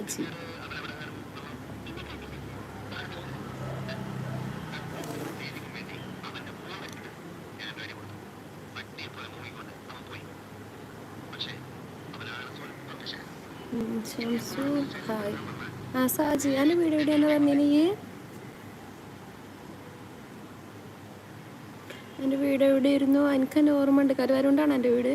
Saji. Shamsu hi. ആ സാജി, എൻ്റെ വീട് എവിടെയാന്ന് പറഞ്ഞിനി? എൻ്റെ വീട് എവിടെയായിരുന്നു? എനിക്ക് തന്നെ ഓർമ്മ ഉണ്ട്. കരുവാരുകൊണ്ടാണ് എൻ്റെ വീട്.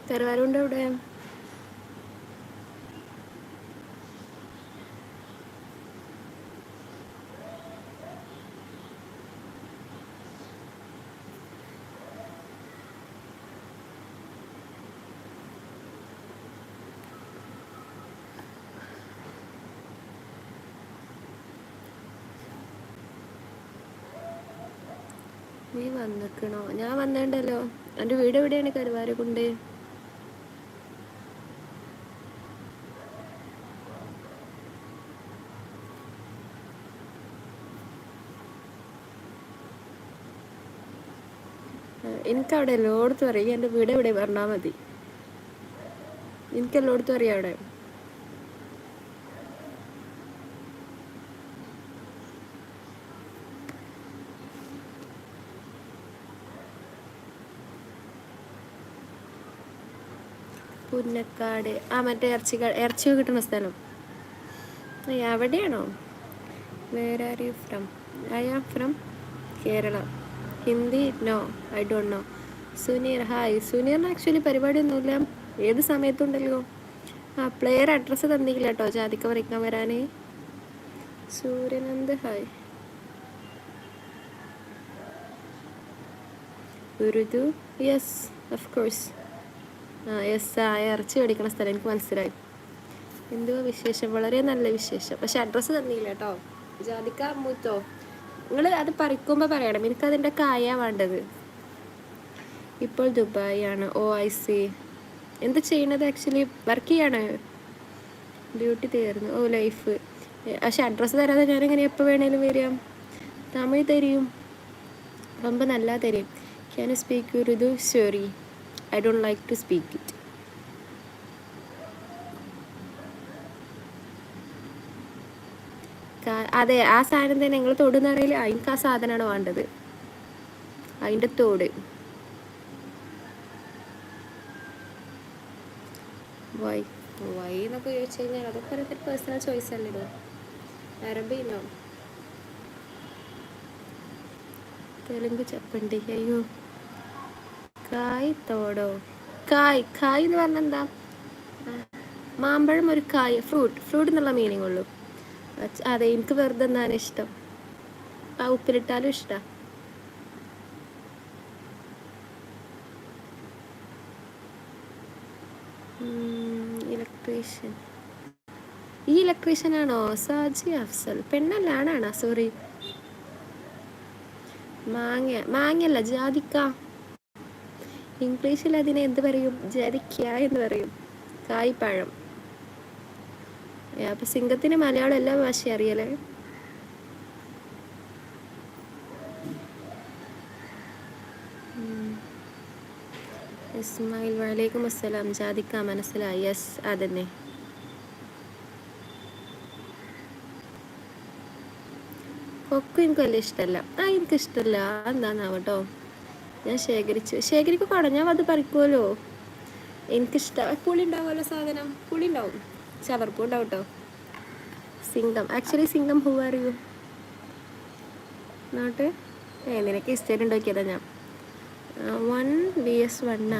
കരുവാരുകൊണ്ട് എവിടെ? നീ വന്നിക്കണോ? ഞാൻ വന്നിട്ടുണ്ടല്ലോ. എൻ്റെ വീട് എവിടെയാണ്? കരുവാരുകൊണ്ട്. എനിക്കവിടെ എല്ലായിടത്തും അറിയാം. എൻ്റെ വീട് എവിടെ പറഞ്ഞാൽ മതി. എനിക്കെല്ലായിടത്തും അറിയാം അവിടെ. പുന്നക്കാട്. ആ മറ്റേ ഇറച്ചി കിട്ടുന്ന സ്ഥലം അവിടെയാണോ? Where are you from? I am from Kerala. Hindi no, I don't know. Suneer hi. സുനീറിന് ആക്ച്വലി പരിപാടിയൊന്നുമില്ല, ഏത് സമയത്തുണ്ടല്ലോ. ആ പ്ലെയർ അഡ്രസ്സ് തന്നില്ല കേട്ടോ ജാതിക്ക പറിക്കാൻ വരാൻ. Suryanand hi. Urdu yes of course. ആ യെസ്, ആ ഇറച്ചി മേടിക്കണ സ്ഥലം എനിക്ക് മനസ്സിലായി. എന്തുവാ വിശേഷം? വളരെ നല്ല വിശേഷം. പക്ഷെ അഡ്രസ്സ് തന്നില്ല കേട്ടോ. ജാതിക്ക മൂത്തോ? നിങ്ങൾ അത് പറിക്കുമ്പോൾ പറയണം, എനിക്കതിൻ്റെ കായ വേണ്ടത്. ഇപ്പോൾ ദുബായ് ആണ്. ഓ ഐ സി. എന്താ ചെയ്യണത്? ആക്ച്വലി വർക്ക് ചെയ്യാണ്. ഡ്യൂട്ടി തീർന്നു. ഓ ലൈഫ്. പക്ഷെ അഡ്രസ്സ് തരാതെ ഞാനെങ്ങനെ എപ്പോൾ വേണേലും വരാം? തമിഴ് തരും, ரொம்ப நல்லா തരും. Can you speak Urdu? Sorry, I don't like to speak it. അതെ, ആ സാധനം തന്നെ. നിങ്ങൾ തൊടുന്ന അറിയില്ല, എനിക്ക് ആ സാധനമാണ് വേണ്ടത്. അതിൻ്റെ തോട്. വൈ വൈ എന്നൊക്കെ ചോദിച്ചു കഴിഞ്ഞാൽ അതൊക്കെ ഒരു പേഴ്സണൽ ചോയ്സ് അല്ലല്ലോ. അറബിയിലോ തെലുങ്ക് ചപ്പണ്ടി? അയ്യോ. കായ് തോടോ? കായ് കായ് എന്ന് പറഞ്ഞാൽ എന്താ? മാമ്പഴം ഒരു കായ്, ഫ്രൂട്ട് എന്നുള്ള മീനിങ് ഉള്ളൂ. അതെ, എനിക്ക് വെറുതെ എന്താണ് ഇഷ്ടം. ആ ഉപ്പിലിട്ടാലും ഇഷ്ടം. ഇലക്ട്രീഷ്യൻ. ഈ ഇലക്ട്രീഷ്യൻ ആണോ? സാജി അഫ്സൽ. പെണ്ണല്ല, ആണാണോ? സോറി. മാങ്ങയല്ല, ജാതിക്ക. ഇംഗ്ലീഷിൽ അതിനെ എന്ത് പറയും? ജാതിക്ക എന്ന് പറയും. കായ്പഴം. അപ്പൊ സിംഗത്തിന് മലയാളം എല്ലാ ഭാഷയും അറിയല്ലേ? ഇസ്മായിൽ വലൈക്കും അസ്സലാം. ജാതിക്ക മനസ്സിലായി. യെസ്, അതന്നെ. കൊക്കും എനിക്ക് വലിയ ഇഷ്ടമല്ല. എനിക്കിഷ്ടമല്ല. എന്താന്നാവട്ടോ. ഞാൻ ശേഖരിക്കും ഞാൻ അത് പറിക്കുമല്ലോ. എനിക്കിഷ്ടം. പുളി ഉണ്ടാവുമല്ലോ സാധനം. പുളി ഉണ്ടാവും, ചവർപ്പും ഉണ്ടാവും കേട്ടോ. Singham. Actually Singham who are you? Not. നിനക്ക് ഇഷ്ടം ഉണ്ടാക്കിയതാ ഞാൻ. 1 vs 1